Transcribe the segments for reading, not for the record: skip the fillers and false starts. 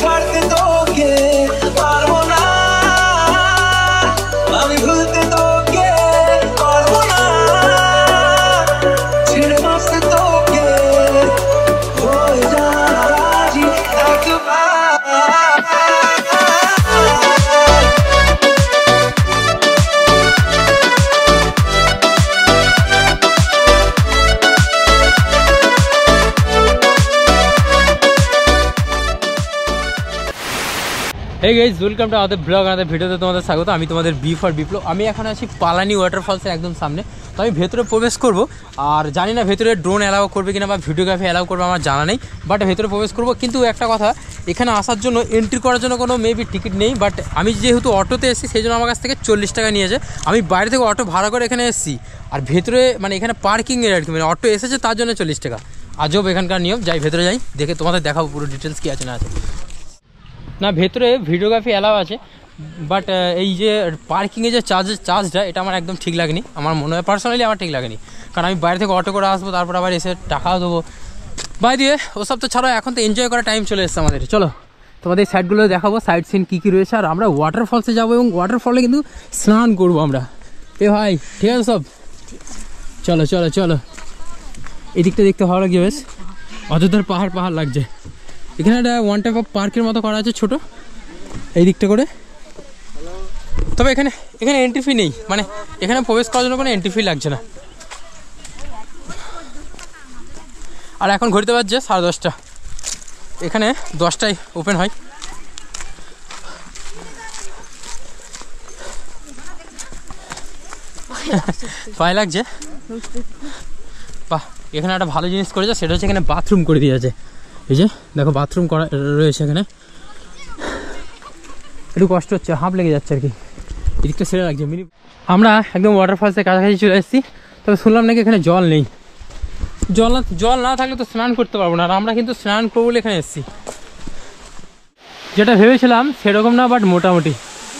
ছাড়তে তোকে পারবো না, আমি ভুলতে তোকে পারবো না, ছেড়ে বাঁচতে তোকে হয়ে যা রাজি একবার। Hey guys, welcome to our vlog, আমাদের ভিডিওতে তোমাদের স্বাগত। আমি তোমাদের বি ফর বিপ্লব। আমি এখন আছি পালানি ওয়াটারফলসের একদম সামনে। তো আমি ভেতরে প্রবেশ করব, আর জানি না ভেতরে ড্রোন অ্যালাউ করবে কিনা বা ভিডিওগ্রাফি অ্যালাউ করবে আমার জানা নেই, বাট ভেতরে প্রবেশ করব। কিন্তু একটা কথা, এখানে আসার জন্য এন্ট্রি করার জন্য কোনো মেবি টিকিট নেই, বাট আমি যেহেতু অটোতে এসেছি সেই জন্য আমার কাছ থেকে 40 টাকা নিয়েছে। আমি বাইরে থেকে অটো ভাড়া করে এখানে এসেছি, আর ভেতরে মানে এখানে পার্কিংয়ের আর কি, মানে অটো এসেছে তার জন্য 40 টাকা। আজব এখানকার নিয়ম। যাই ভেতরে যাই, দেখে তোমাদের দেখাবো পুরো ডিটেলস কী আছে না আছে। না, ভেতরে ভিডিওগ্রাফি অ্যালাউ আছে, বাট এই যে পার্কিংয়ে যে চার্জটা এটা আমার একদম ঠিক লাগেনি। আমার মনে হয় পার্সোনালি আমার ঠিক লাগেনি, কারণ আমি বাইরে থেকে অটো করে আসবো, তারপর আবার এসে টাকাও দেবো। বাই দিয়ে ওসব তো ছাড়াও, এখন তো এনজয় করার টাইম চলে এসেছে আমাদের। চলো তোমাদের সাইডগুলো দেখাবো, সাইড সিন কী কী রয়েছে। আর আমরা ওয়াটারফলসে যাবো এবং ওয়াটারফলে কিন্তু স্নান করবো আমরা। এ ভাই ঠিক আছে সব, চলো চলো চলো। এই দিকটা দেখতে ভালো লাগছে, বেশ অযোধ্যার পাহাড় পাহাড় লাগছে। এখানে একটা ওয়ান টাইপ অফ পার্কের মতো করা আছে ছোটো, এই দিকটা করে। তবে এখানে এন্ট্রি ফি নেই, মানে এখানে প্রবেশ করার জন্য কোনো এন্ট্রি ফি লাগছে না। আর এখন ঘুরতে পারছে 10:30। এখানে 10টায় ওপেন হয়। ভয় লাগছে বাহ। এখানে একটা ভালো জিনিস করেছে, সেটা হচ্ছে এখানে বাথরুম করে দিয়েছে। এই যে দেখো বাথরুম করা রয়েছে এখানে। একটু কষ্ট হচ্ছে, হাঁপ লেগে যাচ্ছে আর কি। এদিকটা সেরে লাগছে। আমরা একদম ওয়াটারফলসের কাছাকাছি চলে এসেছি, তবে শুনলাম নাকি এখানে জল নেই। জল না থাকলে তো স্নান করতে পারবো না, আর আমরা কিন্তু স্নান করবো বলে এখানে এসেছি। যেটা ভেবেছিলাম সেরকম না, বাট মোটামুটি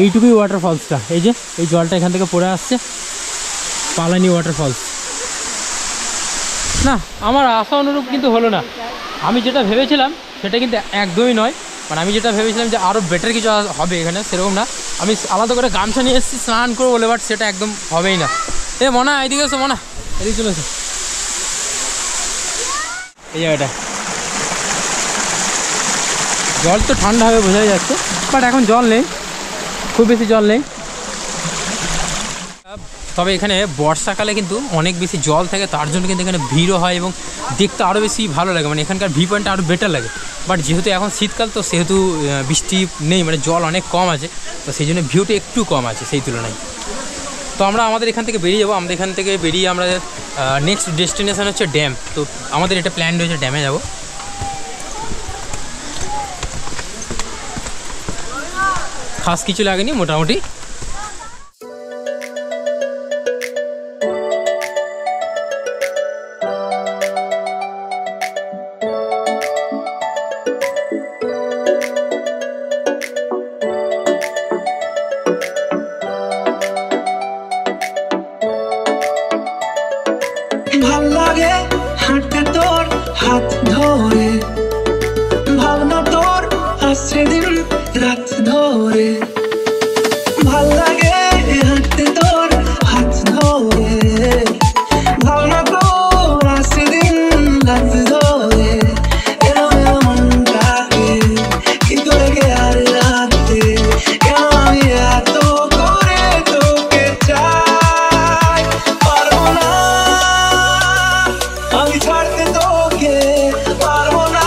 এইটুকুই ওয়াটারফলসটা। এই যে এই জলটা এখান থেকে পড়ে আসছে, পালানি ওয়াটারফলস। না, আমার আশা অনুরূপ কিন্তু হলো না। আমি যেটা ভেবেছিলাম সেটা কিন্তু একদমই নয়। মানে আমি যেটা ভেবেছিলাম যে আরও বেটার কিছু হবে এখানে, সেরকম না। আমি আলাদা করে গামছা নিয়ে এসেছি স্নান করবো বলে, বাট সেটা একদম হবেই না। এ মনা এদিকে এসো, মনা এদিকে চলে এসো। এই জায়গাটা জল তো ঠান্ডা হবে বোঝাই যাচ্ছে, বাট এখন জল নেই, খুব বেশি জল নেই। তবে এখানে বর্ষাকালে কিন্তু অনেক বেশি জল থাকে, তার জন্য কিন্তু এখানে ভিড়ও হয় এবং দেখতে আরও বেশি ভালো লাগে। মানে এখানকার ভিউ পয়েন্টটা আরও বেটার লাগে। বাট যেহেতু এখন শীতকাল, তো সেহেতু বৃষ্টি নেই, মানে জল অনেক কম আছে, তো সেই জন্য ভিউটা একটু কম আছে সেই তুলনায়। তো আমরা আমাদের এখান থেকে বেরিয়ে যাবো। আমাদের এখান থেকে বেরিয়ে আমরা নেক্সট ডেস্টিনেশন হচ্ছে ড্যাম। তো আমাদের এটা প্ল্যান রয়েছে ড্যামে যাব। খাস কিছু লাগেনি মোটামুটি। ভাল লাগে হাঁটতে তোর হাত ধরে, ভাবনা তোর আসছে দিন রাত ধরে। ভাল লাগে হাঁটতে তোর হাত ধরে, ভাবনা তোর আসছে দিন রাত ধরে। এরকম মনটাকে কি করে গে আর রাতে, কেন আমি এত করে তোকে চাই, পারবো না আমি ছাড়তে তোকে পারবো না,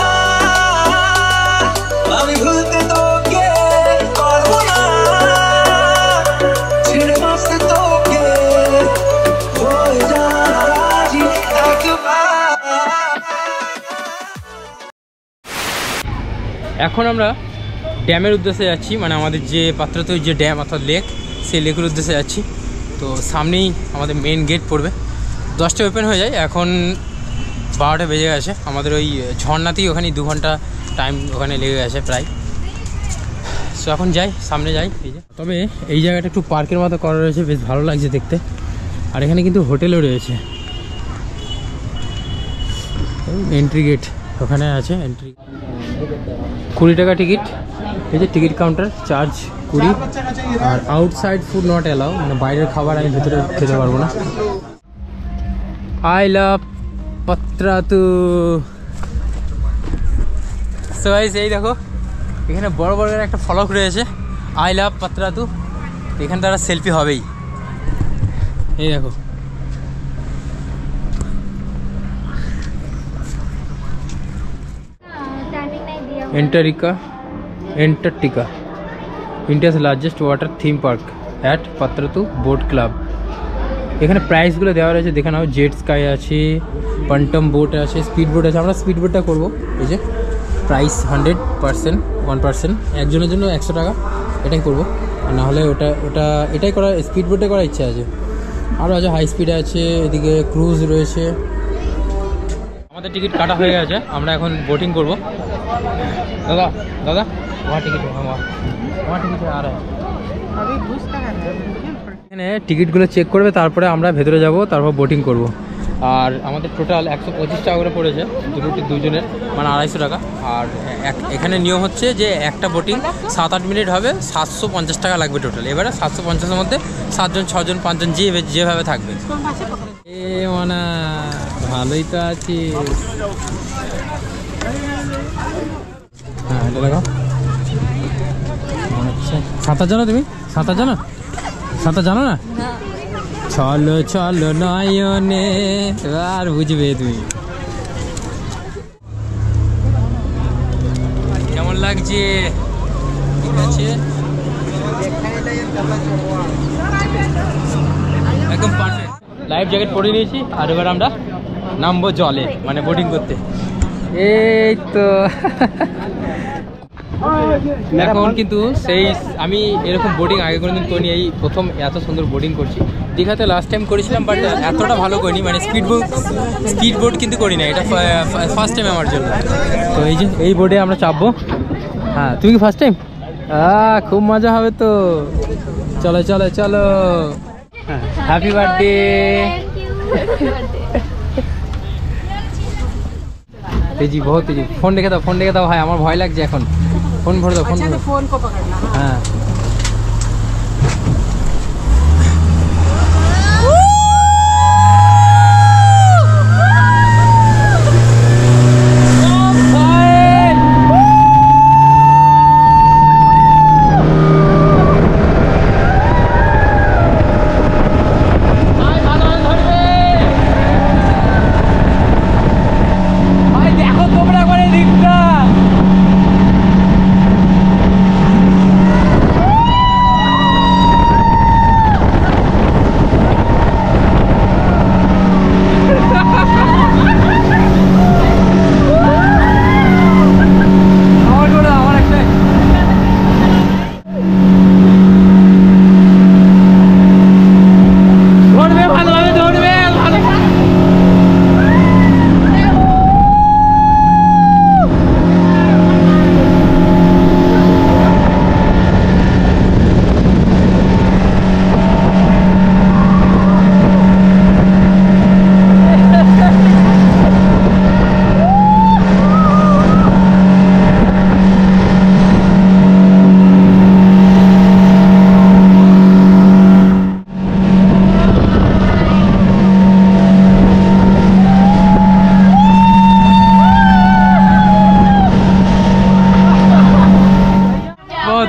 আমি ভুলতে তোকে পারবো না, ছেড়ে বাঁচতে তোকে হয়ে যা রাজি একবার। এখন আমরা ড্যামের উদ্দেশ্যে যাচ্ছি, মানে আমাদের যে পাত্রতে যে ড্যাম অর্থাৎ লেক, সেই লেকের উদ্দেশ্যে যাচ্ছি। তো সামনেই আমাদের মেন গেট পড়বে, 10টায় ওপেন হয়ে যায়। এখন 12টা বেজে গেছে। আমাদের ওই ঝর্ণাতেই ওখানে 2 ঘন্টা টাইম ওখানে লেগে গেছে প্রায়। সো এখন যাই, সামনে যাই। এই যে তবে এই জায়গাটা একটু পার্কের মতো করা রয়েছে, বেশ ভালো লাগছে দেখতে। আর এখানে কিন্তু হোটেলও রয়েছে, এন্ট্রি গেট ওখানে আছে। এন্ট্রি 20 টাকা টিকিট। এই যে টিকিট কাউন্টার, চার্জ 20। আর আউটসাইড ফুড নট অ্যালাউ, মানে বাইরের খাবার আমি ভেতরে খেতে পারবো না। I love Patratu. So guys এই দেখো এখানে বড় বড় একটা ফলক রয়েছে, আই লাভ পাত্রাতু। এখানে তারা সেলফি হবেই। এই দেখো Antarctica, India's largest water theme park at Patratu boat club. এখানে প্রাইসগুলো দেওয়া রয়েছে, দেখে নাও। জেট স্কাই আছে, পান্টম বোট আছে, স্পিড বোট আছে। আমরা স্পিড বোটটা করবো। এই যে প্রাইস 100%, 1 একজনের জন্য 100 টাকা। এটাই করবো, আর না হলে এটাই করার, স্পিড বোটে করার ইচ্ছা আছে। আরও আছে হাই স্পিড আছে, এদিকে ক্রুজ রয়েছে। আমাদের টিকিট কাটা হয়ে গেছে, আমরা এখন বোটিং করবো। দাদা দাদা আমার টিকিট, আমার টিকিট আর এখানে টিকিটগুলো চেক করবে, তারপরে আমরা ভেতরে যাব, তারপর বোটিং করব। আর আমাদের টোটাল 125 টাকা করে পড়েছে দুজনের, মানে 250 টাকা। আর এখানে নিয়ম হচ্ছে যে একটা বোটিং 7-8 মিনিট হবে, 750 টাকা লাগবে টোটাল। এবারে 750-এর মধ্যে 7 জন 6 জন 5 জন যেভাবে থাকবে। এ মানে ভালোই তো আছি। হ্যাঁ এটা দেখো। আচ্ছা সাঁতার জানো তুমি? সাঁতার জানো? সাঁতার জানো না? চলো চলো নয়নে, আর বুঝবে তুমি। কেমন লাগছে? ঠিক আছে, একদম পারফেক্ট। লাইফ জ্যাকেট পরে নিয়েছি, আর এবার আমরা নামবো জলে, মানে বোটিং করতে। এই তো এখন কিন্তু সেই আমি এরকম বোটিং আগে কোনোদিন করিনি, এই প্রথম এত সুন্দর বোটিং করছি। দীঘাতে লাস্ট টাইম করেছিলাম, বাট এতটা ভালো করিনি, মানে স্পিড বোট কিন্তু করি না, এটা ফার্স্ট টাইম আমার জন্য। তো এই যে এই বোটে আমরা চাপবো। হ্যাঁ তুমি কি ফার্স্ট টাইম? খুব মজা হবে তো। চলো চলো চলো, হ্যাপি বার্থডে। তেজি বহুত তেজি। ফোন রেখে দাও, ফোন রেখে দাও ভাই, আমার ভয় লাগছে এখন। फोन भर दो, फोन को पकड़ना। हाँ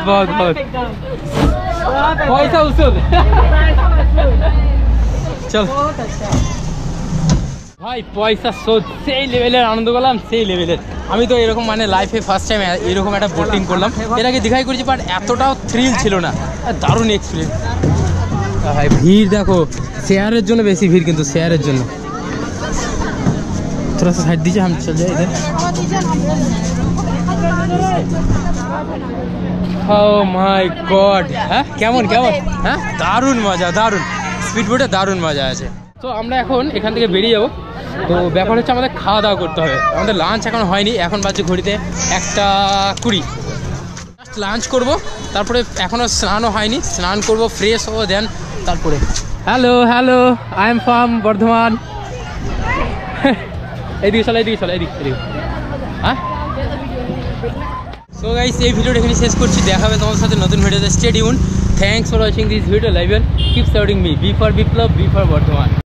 बहुत बहुत पैसा उसूल। चल ভাই পয়সা শোধ, সেই লেভেলের আনন্দ করলাম, সেই লেভেলের। আমি তো এরকম মানে লাইফে ফার্স্ট টাইম এরকম একটা বোটিং করলাম। এর আগে দীঘায় করেছি, বাট এতটাও থ্রিল ছিল না। দারুণ এক্সপিরিয়েন্স। ভাই ভিড় দেখো, শেয়ারের জন্য বেশি ভিড়, কিন্তু শেয়ারের জন্য। थोड़ा सा साइड दीजिए, हम चल जाए इधर। Oh my God! হ্যাঁ কেমন কেমন? হ্যাঁ দারুণ মজা, দারুণ স্পিড বোটে, দারুণ মজা আছে। তো আমরা এখন এখান থেকে বেরিয়ে যাবো। তো ব্যাপার হচ্ছে আমাদের খাওয়া দাওয়া করতে হবে। আমাদের লাঞ্চ এখন হয়নি, এখন বাজে ঘড়িতে 1:20। জাস্ট লাঞ্চ করবো, তারপরে এখনও স্নানও হয়নি, স্নান করবো, ফ্রেশ হবো, দেন তারপরে। Hello hello, I am from Bardhaman. এইদিকে চলো, এইদিকে চলো, এদিকে। হ্যাঁ সো গাইস এই ভিডিওটা এখানে শেষ করছি, দেখা হবে তোমার সাথে নতুন ভিডিওতে। Stay tune, thanks for watching this video live, keep supporting me. B for Biplab, B for Bardhaman.